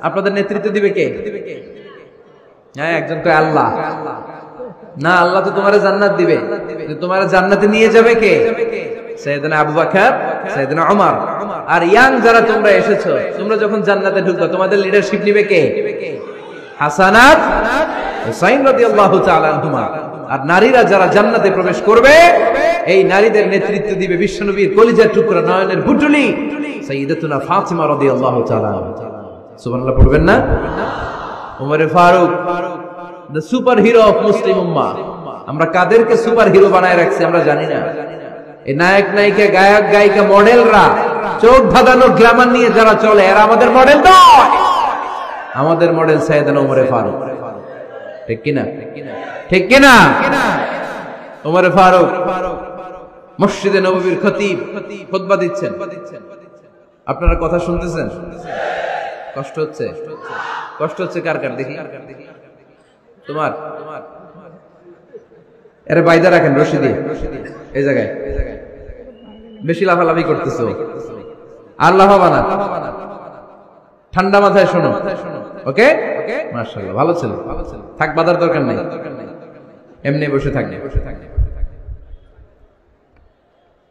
আপনাদের নেতৃত্ব দিবে কে? হ্যাঁ, একজন কয় আল্লাহ। না, আল্লাহ তো তোমার জান্নাত দিবে, তোমার জান্নাতে নিয়ে যাবে কে? সাইয়েদনা আবু বকর, সাইয়েদনা উমর। আর ইয়াং যারা তোমরা এসেছো, তোমরা যখন জান্নাতে ঢুকবে, তোমাদের লিডারশিপ নিবে কে? হাসানাত হুসাইন রাদিয়াল্লাহু তাআলা আনহুমা। আর নারীরা যারা জান্নাতে প্রবেশ করবে, এই নারীদের নেতৃত্ব দিবে বিশ্বনবীর কলিজার টুকরা নয়নের পুতুলি সাইয়্যিদাতুনা ফাতিমা রাদিয়াল্লাহু তাআলা। সুবহানাল্লাহ পড়বেন না? ওমরে Farooq, the superhero of Muslim উম্মাহ। আমরা কাদেরকে সুপার হিরো বানায় রাখছি আমরা জানি না। এই নায়ক নায়িকা, গায়ক গায়িকা, মডেলরা, চোখ ধাঁধানো গ্ল্যামার নিয়ে যারা চলে, এরা আমাদের মডেল নয়। আমাদের মডেল সাইয়েদনা ওমরে ফারুক। ঠিক কিনা? ঠিক কিনা? ওমরে ফারুক মসজিদে নববীর খতিব, খুতবা দিচ্ছেন। আপনারা কথা শুনতেছেন? কষ্ট হচ্ছে? কষ্ট হচ্ছে কার কার দেখি? তোমার? আরে বাইদা রাখেন রশি দিয়ে এই জায়গায়। বেশি লাফালাফি করতেছো, আল্লাহ বানা। ঠান্ডা মাথায় শোনো, ওকে? মাশাআল্লাহ, ভালো ছিল। থাক, বাধার দরকার নাই, এমনি বসে থাকবে।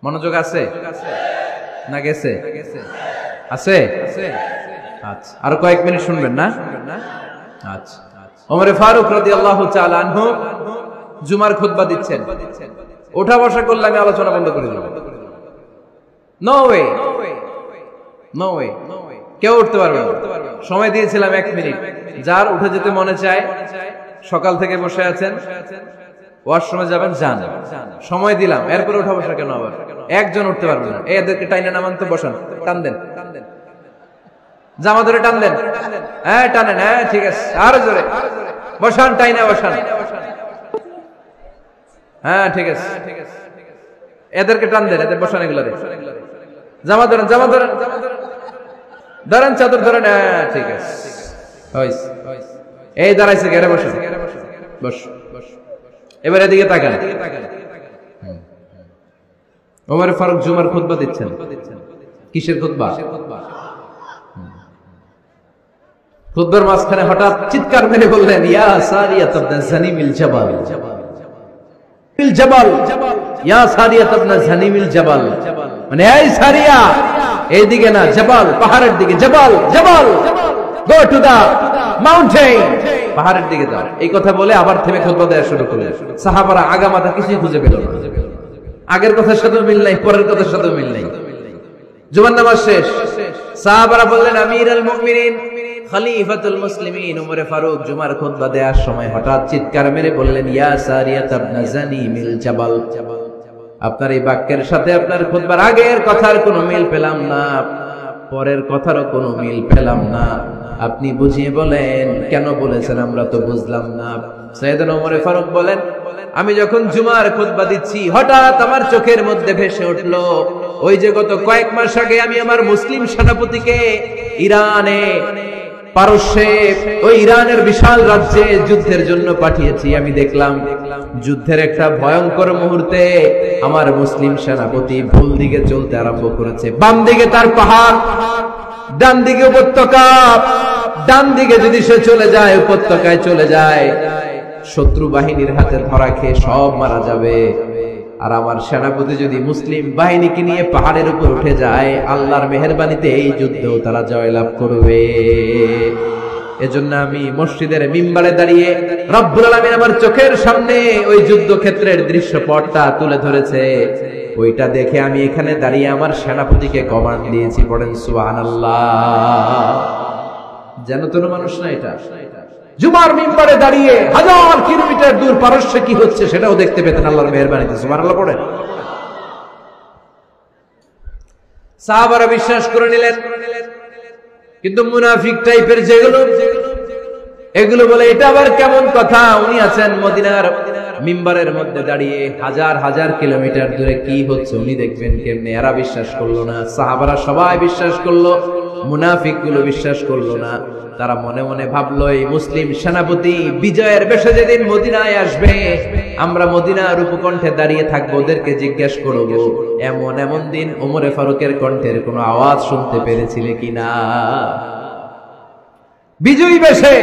মনোযোগ আছে না গেছে? আছে? আচ্ছা, আরো কয়েক মিনিট শুনবেন না? আচ্ছা। ওমরে ফারুক রাদিয়াল্লাহু তাআলা আনহু জুমার খুতবা দিচ্ছেন। ওঠা বসা করলে আমি আলোচনা বন্ধ করে দেব। নো ওয়ে, নো ওয়ে, কেউ উঠতে পারবে না। সময় দিয়েছিলাম 1 মিনিট। যার উঠে যেতে মনে চায়, সকাল থেকে বসে আছেন, ওয়াশরুমে যাবেন, যান, সময় দিলাম। এরপরে উঠা বসা কেন আবার? একজন উঠতে পারবে না। এদেরকে টাইনে নামান তো, বসান, টান দেন, জামা ধরে টান দেন। হ্যাঁ টানেন, হ্যাঁ ঠিক আছে, আরো জোরে বসান, টাইনে বসান। হ্যাঁ ঠিক আছে, এদেরকে টান দেন, এদের বসান, এগুলো জামা ধরেন, জামা ধরেন, ধরেন, চাদর ধরেন। হ্যাঁ ঠিক আছে, এই দাঁড়াইছে, ঘেরে বসেন, বস। এবার এদিকে তাকান। ওমর ফারুক জুমার খুতবা দিচ্ছেন। কিসের খুতবা? খুতবার মাঝখানে হঠাৎ চিৎকার মেরে বললেন, ইয়া সারিয়াত ইবনে জানিমিল জাবাল, জাবাল, ইয়া সারিয়াত ইবনে জানিমিল জাবাল। মানে এই সারিয়া, এইদিকে না, জাবাল, পাহাড়ের দিকে, জাবাল, জাবাল, গো টু দা মাউন্টেন, পাহাড়ের দিকে যাও। এই কথা বলে আবার থেমে খুতবা দেওয়া শুরু করলেন। সাহাবারা আগা মাথা কিছুই খুঁজে পেল না। আগের কথার সাথে মিল নাই, পরের কথার সাথে মিল নাই। জুমার নামাজ শেষ। সাহাবারা বললেন, আমিরুল মুমিনিন, খলিফাতুল মুসলিমিন ওমরে ফারুক জুমার খুতবা দেওয়ার সময় হঠাৎ চিৎকার মেরে বললেন, ইয়া সারিয়াত ইবনে জানিমিল জাবাল। আপনার এই বাক্যের সাথে আপনার খুতবার আগের কথার কোনো মিল পেলাম না, পরের কথারও কোনো মিল পেলাম না। আপনি বুঝিয়ে বলেন, কেন বলেছেন আমরা তো বুঝলাম না। সাইয়েদনা ওমরে ফারুক বলেন, আমি যখন জুমার খুতবা দিচ্ছি, হঠাৎ আমার চোখের মধ্যে ভেসে উঠলো ওই যে গত কয়েক মাস আগে আমি আমার মুসলিম সেনাপতিকে ইরানে, পারস্যে, ওই ইরানের বিশাল রাজ্যে যুদ্ধের জন্য পাঠিয়েছি। আমি দেখলাম যুদ্ধের একটা ভয়ঙ্কর মুহূর্তে আমার মুসলিম সেনাপতি ভুল দিকে চলতে আরম্ভ করেছে। বাম দিকে তার পাহাড়, ডান দিকে উপত্যকা। ডান দিকে যদি সে চলে যায়, উপত্যকায় চলে যায়, শত্রু বাহিনীর হাতে ধরা খেয়ে সব মারা যাবে। আর আমার সেনাপতি যদি মুসলিম বাহিনীকে নিয়ে পাহাড়ের উপর উঠে যায়, আল্লাহর মেহেরবানিতে এই যুদ্ধেও তারা জয়লাভ করবে। এজন্য আমি মসজিদের মিম্বারে দাঁড়িয়ে রব্বুল আলামিন আমার চোখের সামনে ওই যুদ্ধক্ষেত্রের দৃশ্যপটটা তুলে ধরেছে, ওইটা দেখে আমি এখানে দাঁড়িয়ে আমার সেনাপতিকে কমান্ড দিয়েছি। পড়েন সুবহানাল্লাহ। যেন তোর মানুষ না এটা। জুমার মিম্বারে দাঁড়িয়ে 1000 কিলোমিটার দূর পারস্যে কি হচ্ছে সেটাও দেখতে পেতেন আল্লাহর মেহেরবানিতে। সুবহানাল্লাহ পড়েন। সাহাবারা বিশ্বাস করে নিলেন, কিন্তু মুনাফিক টাইপের যেগুলো, এগুলো বলে এটা আবার কেমন কথা, উনি আছেন মদিনার মিম্বারের মধ্যে দাঁড়িয়ে, হাজার হাজার কিলোমিটার দূরে কি হচ্ছে উনি দেখবেন কেমনে। এরা বিশ্বাস করলো না। সাহাবারা সবাই বিশ্বাস করলো, মুনাফিক গুলো বিশ্বাস করলো না। তারা মনে মনে ভাবলো, এই মুসলিম সেনাপতি বিজয়ের বেশে যেদিন মদিনায় আসবে, আমরা মদিনার উপকণ্ঠে দাঁড়িয়ে থাকবো, ওদেরকে জিজ্ঞেস করবো এমন এমন দিন ওমরে ফারুকের কণ্ঠের কোনো আওয়াজ শুনতে পেরেছিলে কিনা। বিজয়ী বেশে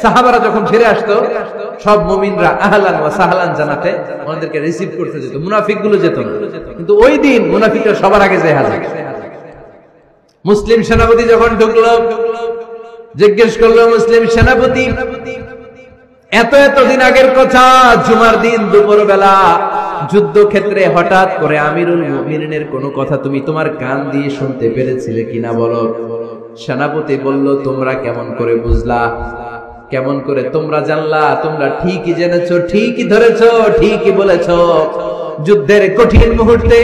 সাহাবারা যখন ফিরে আসতো, সব মুমিনরা আহলান ওয়া সাহলান জানাতে ওনাদেরকে রিসিভ করতে যেত, মুনাফিক গুলো যেত না। কিন্তু ওই দিন মুনাফিকরা সবার আগে যায় হাজির। মুসলিম সেনাপতি যখন ঢুকলো, জিজ্ঞেস করলো, মুসলিম সেনাপতি এতদিন আগের কথা, জুমার দিন দুপুর বেলা যুদ্ধক্ষেত্রে হঠাৎ করে আমিরুল মুমিনিনের কোনো কথা তুমি তোমার কান দিয়ে শুনতে পেরেছিলে কিনা বলো। সেনাপতি বলল, তোমরা কেমন করে বুঝলা, কেমন করে তোমরা জানলা? তোমরা ঠিকই জেনেছো, ঠিকই ধরেছো, ঠিকই বলেছো। যুদ্ধের কঠিন মুহূর্তে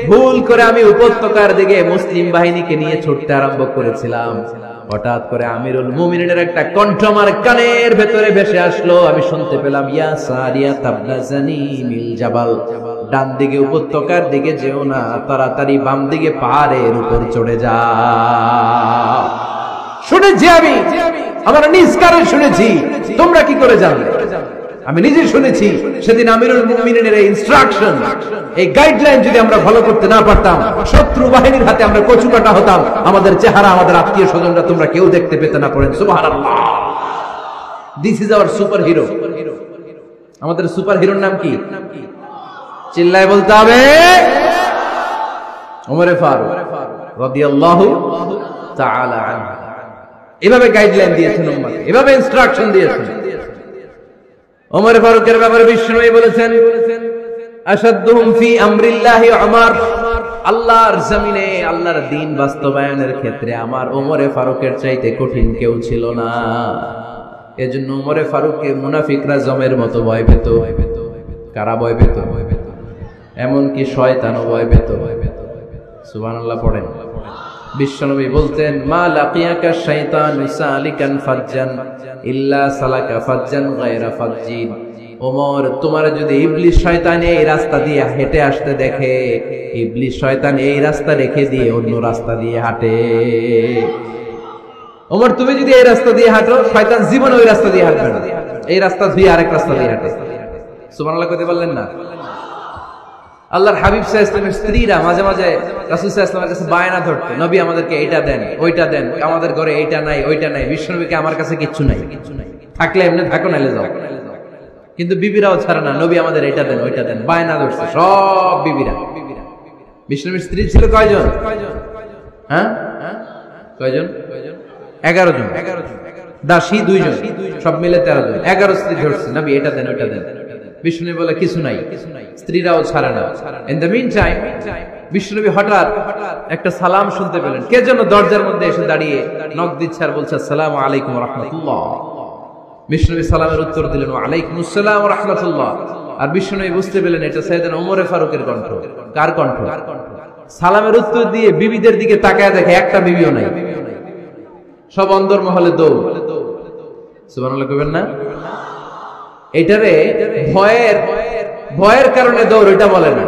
ভুল করে আমি উপত্যকার দিকে মুসলিম বাহিনীকে নিয়ে ছুটতে আরম্ভ করেছিলাম। হঠাৎ করে আমিরুল মুমিনিনের একটা কণ্ঠ আমার কানের ভেতরে ভেসে আসলো। আমি শুনতে পেলাম, ইয়া সারিয়া তাবনা জানিমিল জাবাল, ডান দিকে উপত্যকার দিকে যেও না, তাড়াতাড়ি বাম দিকে পাহাড়ের উপর চড়ে যাও। শুনেছি আমি, আমার নিজ কানে শুনেছি, তোমরা কি করে জানলে? আমি নিজে শুনেছি। সেদিন আমিরুল মুমিনিনের এই ইনস্ট্রাকশন, এই গাইডলাইন যদি আমরা ফলো করতে না পারতাম, শত্রু বাহিনীর হাতে আমরা কচুকাটা হতাম। আমাদের চেহারা, আমাদের আত্মীয় স্বজনরা তোমরা কেউ দেখতে পেতে না। পড়েন সুবহানাল্লাহ। This is our super hero. আমাদের সুপার হিরোর নাম কি? চিল্লায় বলতে হবে, ওমর ফারুক রাদিয়াল্লাহু তাআলা আনহু। এভাবে গাইডলাইন দিয়েছেন উম্মতকে, এভাবে ইনস্ট্রাকশন দিয়েছেন। ওমর ফারুকের ব্যাপারে বিশ্বনবী বলেছেন, আশাদ্দুহুম ফি আমরিল্লাহি উমর, আল্লাহর জমিনে আল্লাহর দ্বীন বাস্তবায়নের ক্ষেত্রে আমার ওমর ফারুকের চাইতে কঠিন কেউ ছিল না। এজন্য ওমর ফারুককে মুনাফিকরা জমের মতো ভয় পেত। কারা ভয় পেত? এমনকি শয়তানও ভয় পেত। সুবহানাল্লাহ পড়েন। বিশ্বনবী বলতেন, মা লাকিয়াকা শাইতানু সালিকান ফাজ্জান ইল্লা সালাকা ফাজ্জান গায়রা ফাজ্জিন। ওমর, তোমার যদি ইবলিস শয়তান এই রাস্তা দিয়ে হেঁটে আসতে দেখে, ইবলিস শয়তান এই রাস্তা রেখে দিয়ে অন্য রাস্তা দিয়ে হাঁটে। ওমর, তুমি যদি এই রাস্তা দিয়ে হাঁটো, শয়তান জীবনে ওই রাস্তা দিয়ে হাঁটবে না, এই রাস্তা ধুয়ে আরেক রাস্তা দিয়ে হাঁটে। সুবহানাল্লাহ কইতে বললেন না? আল্লাহর হাবিব সাল্লাল্লাহু আলাইহি ওয়াসাল্লামের স্ত্রীরা মাঝে মাঝে রাসূল সাল্লাল্লাহু আলাইহি ওয়াসাল্লামের কাছে বায়না ধরতো, নবী আমাদেরকে এইটা দেন, ওইটা দেন, আমাদের ঘরে এইটা নাই, ওইটা নাই। বিশ্বনবীকে, আমার কাছে কিচ্ছু নাই, থাকলে এমনি থাকো, নাইলে যাও। কিন্তু বিবিরাও ছাড়ে না, নবী আমাদের এইটা দেন, ওইটা দেন, বায়না ধরছে সব বিবিরা। বিশ্বনবীর স্ত্রী ছিল কয়জন? হ্যাঁ, কয়জন? 11 জন। দাসী 2 জন, সব মিলে 13 জন। 11 স্ত্রী ধরছে, নবী এটা দেন, ওইটা দেন। বিষ্ণু বলে কিছু নাই, স্ত্রীরাও ছাড়ে না। ইন দ্য মিন টাইম বিষ্ণুনবী হঠাৎ একটা সালাম শুনতে পেলেন। কে যেন দরজার মধ্যে এসে দাঁড়িয়ে নক দিচ্ছে আর বলছে, আসসালামু আলাইকুম ওয়া রাহমাতুল্লাহ। বিষ্ণুনবী সালামের উত্তর দিলেন, ওয়া আলাইকুমুস সালাম ওয়া রাহমাতুল্লাহ। আর বিষ্ণুনবী বুঝতে পেলেন এটা সাইয়েদনা ওমর ফারুকের কণ্ঠ। কার কণ্ঠ? সালামের উত্তর দিয়ে বিবিদের দিকে তাকায় দেখে একটা বিবিও নাই, সব অন্দরমহলে দৌড়। সুবহানাল্লাহ কইবেন না? এটারে ভয়ের কারণে দৌড়, এটা বলে না,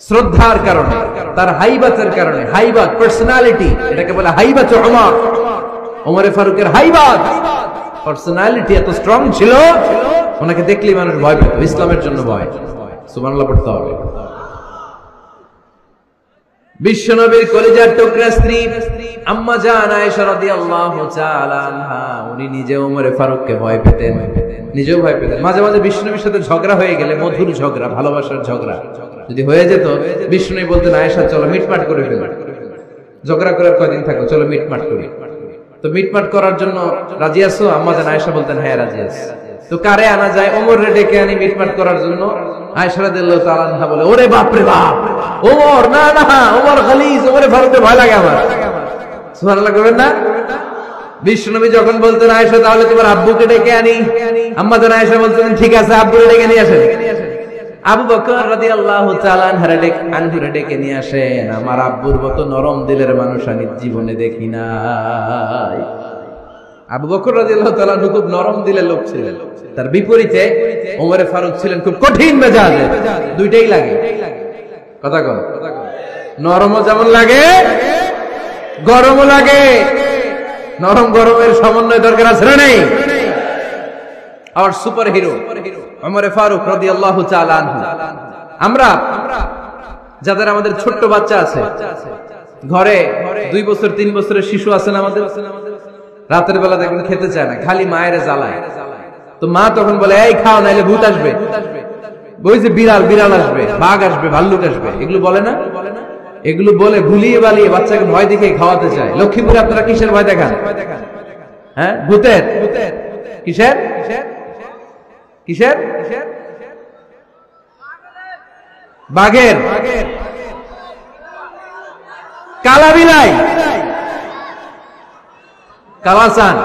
শ্রদ্ধার কারণে, তার হাইবাতের কারণে। হাইবাত, পার্সোনালিটি, এটাকে বলে হাইবাত ওমর। ওমর ফারুকের হাইবাত, পার্সোনালিটি এত স্ট্রং ছিল, ওনাকে দেখলেই মানুষ ভয় পেত। ইসলামের জন্য ভয়। সুবহানাল্লাহ পড়তে হবে। বিশ্বনবীর কলিজার টুকরা স্ত্রী আম্মা জান আয়েশা রাদিয়াল্লাহু তাআলা আনহা, উনি নিজে ওমর ফারুককে ভয় পেতেন, নিজেও ভয় পেতেন। মাঝে মাঝে বিশ্বনবীর সাথে ঝগড়া হয়ে গেলে, মধুর ঝগড়া, ভালোবাসার ঝগড়া যদি হয়ে যেত, বিশ্বনবী বলতেন, আয়েশা চলো মিটমাট করে ফেলো, ঝগড়া করার কয়দিন থাকো, চলো মিটমাট করি। তো মিটমাট করার জন্য রাজি আছো? আম্মা জান আয়েশা বলতেন, হ্যাঁ রাজি আছি। তো কারে আনা যায়? ওমরে ডেকে আনি মিটমাট করার জন্য। আয়েশা রাদিয়াল্লাহু তাআলা আনহা বলে, ওরে বাপ রে বাপ, ওমর না না, ওমর খালিস, ওমরে ফারুককে ভয় লাগে আমার। সুবহানাল্লাহ কইবেন না? বিশ্বনবী যখন বলতেন, আয়েশা তাহলে তোমার আব্বুকে ডেকে আনি, আম্মা জান আয়েশা বলতেন, ঠিক আছে, আব্বুকে ডেকে নিয়ে আসেন। আবু বকর রাদিয়াল্লাহু তাআলা আনহুরে ডেকে নিয়ে আসেন। আমার আব্বুর মতো নরম দিলের মানুষ আমি জীবনে দেখি নাই। আবু বকর রাদিয়াল্লাহু তাআলা খুব নরম দিলের লোক ছিলেন, তার বিপরীতে ওমর ফারুক ছিলেন খুব কঠিন মেজাজের। দুইটাই লাগে, কথা কন। নরমও যেমন লাগে, গরমও লাগে। নরম গরমের সমন্বয় দরকার আছে না নেই? আর সুপার হিরো ওমর ফারুক রাদিয়াল্লাহু তাআলা আনহু। আমরা যাদের আমাদের ছোট্ট বাচ্চা আছে, ঘরে 2 বছর 3 বছরের শিশু আছেন আমাদের, রাতের বেলা দেখবেন খেতে চায় না, খালি মায়ের জ্বালায়। তো মা তখন বলে, এই খাও, নাইলে ভূত আসবে, ওই যে বিড়াল আসবে, বাঘ আসবে, ভাল্লুক আসবে, এগুলো বলে না? এগুলো বলে ভুলিয়ে বালিয়ে বাচ্চাকে ভয় দেখে খাওয়াতে চায়। লক্ষ্মীপুরে আপনারা কিসের ভয় দেখান? হ্যাঁ, ভূতের। কিসের কিসের বাঘের কালা বিলাই কালাসান।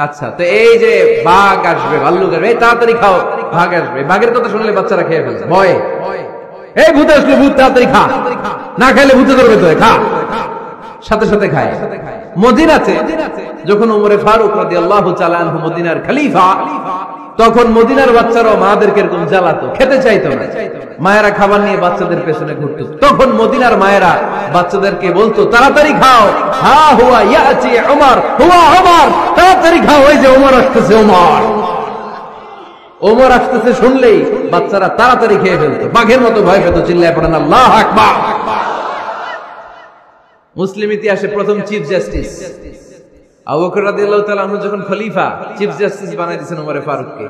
আচ্ছা, তো এই যে বাঘ আসবে, ভাল্লুক আসবে, এই তাড়াতাড়ি খাও, বাঘ আসবে। বাঘের কথা শুনলে বাচ্চারা খেয়ে ফেলে ভয়ে, এই ভূত আসলে ভূত, তাড়াতাড়ি খা, না খাইলে ভূতে ধরবে তো, খা, সাথে সাথে খায়। মদিনাতে যখন ওমরে ফারুক রাদিয়াল্লাহু তাআলা আনহু মদিনার খলিফা, তখন মদিনার বাচ্চারাও মাদেরকে এরকম জ্বালাতো, খেতে চাইতো না। মায়েরা খাবার নিয়ে বাচ্চাদের পেছনে ঘুরতো। তখন মদিনার মায়েরা বাচ্চাদেরকে বলতো, তাড়াতাড়ি খাও, হা হুয়া ইয়াতি ওমর, হুয়া ওমর, তাড়াতাড়ি খাও, ওই যে ওমর আসতেছে, ওমর ওমর আসতেছে শুনলেই বাচ্চারা তাড়াতাড়ি খেয়ে ফেলতো, বাঘের মতো ভয় পেত। চিল্লায় পড়েন আল্লাহু আকবার। মুসলিম ইতিহাসে প্রথম চিফ জাস্টিস আবু বকর রাদিয়াল্লাহু তাআলা আনহু যখন খলিফা, চিফ জাস্টিস বানাই দিয়েছেন ওমরে ফারুককে।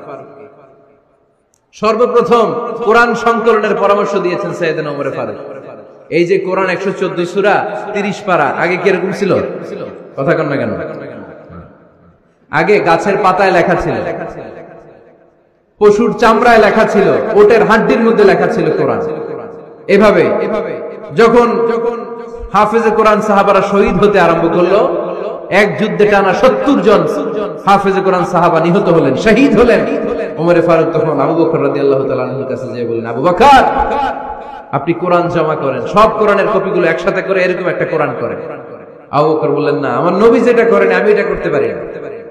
সর্বপ্রথম কোরআন সংকলনের পরামর্শ দিয়েছেন সাইয়েদনা ওমরে ফারুক। এই যে কোরআন 114 সূরা 30 পারা, আগে কি এরকম ছিল? কথা কন না কেন? আগে গাছের পাতায় লেখা ছিল, পশুর চামড়ায় লেখা ছিল, ওটের হাড্ডির মধ্যে লেখা ছিল কোরআন। এভাবে যখন হাফেজে কোরআন সাহাবারা শহীদ হতে আরম্ভ করলো, এক যুদ্ধে টানা 70 জন হাফেজে কোরআন সাহাবা নিহত হলেন, শহীদ হলেন। ওমরে ফারুক তখন আবু বকর রাদিয়াল্লাহু তাআলা আনহুর কাছে যেয়ে বললেন, আবু বকর, আপনি কোরআন জমা করেন, সব কোরআনের কপিগুলো একসাথে করে এরকম একটা কোরআন করেন। আবু বকর বললেন, না, আমার নবী যেটা করেন আমি এটা করতে পারি না।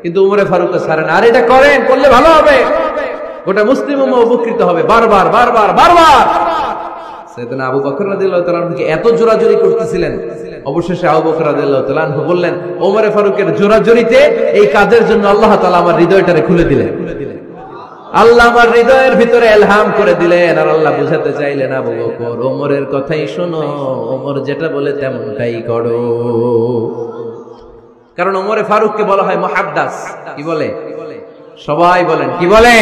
কিন্তু ওমরে ফারুক ছাড়েন, আর এটা করেন, করলে ভালো হবে, গোটা মুসলিম উম্মাহ উপকৃত হবে। বারবার বারবার বারবার সাইয়েদনা আবু বকর রাদিয়াল্লাহু তাআলা আনহুকে এত জোরাজুরি করতেছিলেন, অবশেষে আবু বকর রাদিয়াল্লাহু তাআলা আনহু বললেন, ওমরে ফারুকের জোরাজুরিতে এই কাজের জন্য আল্লাহ তাআলা আমার হৃদয়টারে খুলে দিলেন। আল্লাহ আমার হৃদয়ের ভিতরে ইলহাম করে দিলেন। আর আল্লাহ বুঝাতে চাইলেন, আবু বকর, ওমরের কথাই শোনো, ওমর যেটা বলে তেমনটাই করো। কারণ ওমরে ফারুককে বলা হয় মুহাদ্দিস। কি বলে? সবাই বলেন, কি বলে?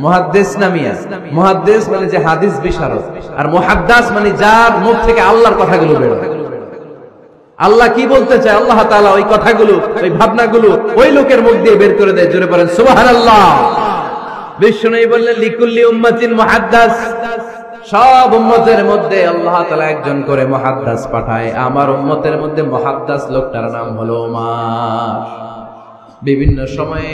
মুহাদ্দিস নামিয়া। মুহাদ্দিস মানে যে হাদিস বিশারদ, আর মুহাদ্দিস মানে যার মুখ থেকে আল্লাহর কথাগুলো বের হয়। আল্লাহ কি বলতে চায়, আল্লাহ তাআলা ওই কথাগুলো, ওই ভাবনাগুলো ওই লোকের মুখ দিয়ে বের করে দেয়। জোরে পড়েন সুবহানাল্লাহ। বিশ্বনবী বললেন, লিকুল্লি উম্মাতিন মুহাদ্দিস, সব উম্মতের মধ্যে আল্লাহ তাআলা একজন করে মুহাদ্দিস পাঠায়। আমার উম্মতের মধ্যে মুহাদ্দিস লোকটার নাম হলো ওমর। বিভিন্ন সময়ে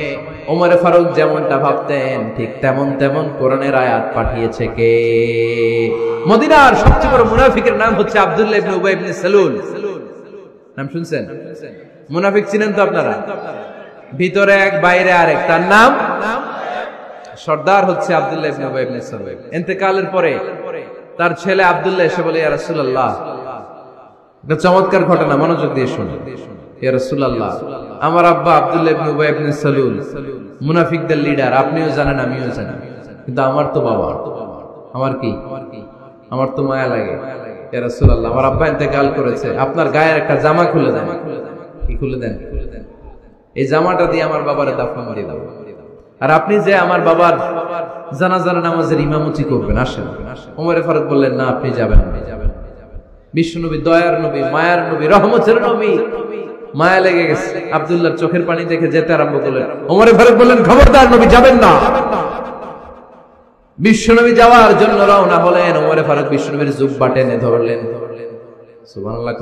ওমরে ফারুক যেমনটা ভাবতেন, ঠিক তেমন তেমন কোরআনের আয়াত পাঠিয়েছে কে? মদিনার সবচেয়ে বড় মুনাফিকের নাম হচ্ছে আব্দুল্লাহ ইবনে উবাই ইবনে সালুল। নাম শুনছেন? মুনাফিক চিনেন তো আপনারা? ভিতরে এক, বাইরে আরেক। তার নাম সর্দার হচ্ছে আব্দুল্লাহ ইবনে উবাই ইবনে সালুল। ইন্তেকালের পরে তার ছেলে আব্দুল্লাহ এসে বলে, ইয়া রাসূলুল্লাহ, এটা চমৎকার ঘটনা, মনোযোগ দিয়ে শুনুন। ইয়া রাসূলুল্লাহ, আমার আব্বা আব্দুল্লাহ ইবনে উবাই ইবনে সালুল মুনাফিকদের লিডার, আপনিও জানেন আমিও জানি, কিন্তু আমার তো বাবা, আমার কি, আমার তো মায়া লাগে। ইয়া রাসূলুল্লাহ, আমার আব্বা ইন্তেকাল করেছে, আপনার গায়ের একটা জামা খুলে দেন। কি খুলে দেন? এই জামাটা দিয়ে আমার বাবারে দাফন দিয়ে দাও, আর আপনি যে আমার বাবার জানাজার নামাজের ইমামতি করবেন, আসেন। ওমরে ফারুক বললেন, না, আপনি যাবেন না। বিশ্বনবী দয়ার নবী, মায়ার নবী, রহমতের নবী, মায়া লেগে গেছে, আব্দুল্লাহর চোখের পানি দেখে যেতে আরম্ভ করলেন। ওমরে ফারুক বললেন, খবরদার, নবী যাবেন না। বিশ্বনবী যাওয়ার জন্য রওনা হলেন। ওমরে ফারুক বিশ্বনবীর জুব্বা টেনে ধরলেন। সুবহানাল্লাহ।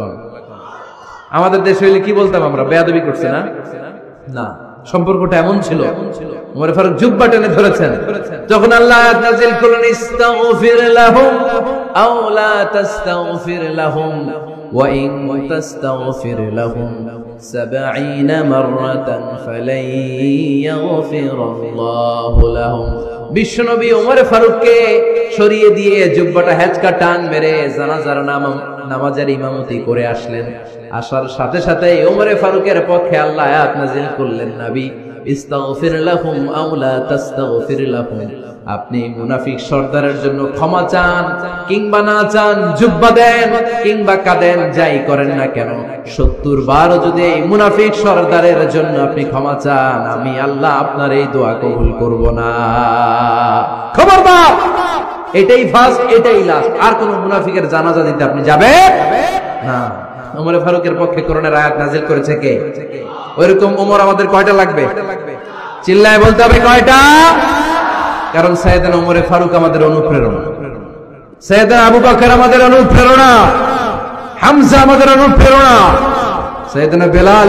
আমাদের দেশে হইলে কি বলতাম আমরা? বেয়াদবি করছে না? না, সম্পর্কটা এমন ছিল। ওমরে ফারুক জুব্বা টেনে ধরেছেন। যখন আল্লাহ আয়াত নাযিল করলেন, ইস্তাগফির লাহুম আও লা তাস্তাগফির লাহুম ওয়া ইন তাস্তাগফির লাহুম 70 মাররাতান ফালাই ইয়াগফিরাল্লাহু লাহুম। বিশ্বনবী ওমরে ফারুককে সরিয়ে দিয়ে জুব্বাটা হেঁচকা টান মেরে জানাজার নামাজের ইমামতি করে আসলেন। আসার সাথে সাথে ওমরে ফারুকের পক্ষে আল্লাহ আয়াত নাযিল করলেন, নবী, ইস্তাগফির লাহুম আও লা তাস্তাগফির লাহুম, আপনি মুনাফিক সর্দারের জন্য ক্ষমা চান কিংবা না চান, জুব্বা দেন কিংবা কাঁদেন, যাই করেন না কেন, 70 বার যদি এই মুনাফিক সর্দারের জন্য আপনি ক্ষমা চান, আমি আল্লাহ আপনার এই দোয়া কবুল করব না। খবরদার, এটাই ফার্স্ট, এটাই লাস্ট। আর কোন মুনাফিকের জানাজা দিতে আপনি যাবেন না। ওমর ফারুকের পক্ষে কোরআনের আয়াত নাযিল করেছে কে? ওইরকম ওমর আমাদের কয়টা লাগবে? চিল্লায় বলতে হবে কয়টা? কারণ সাইয়েদনা ওমরে ফারুক আমাদের অনুপ্রেরণা, সাইয়েদনা আবু বকর আমাদের অনুপ্রেরণা, হামজা আমাদের অনুপ্রেরণা, সাইয়েদনা বেলাল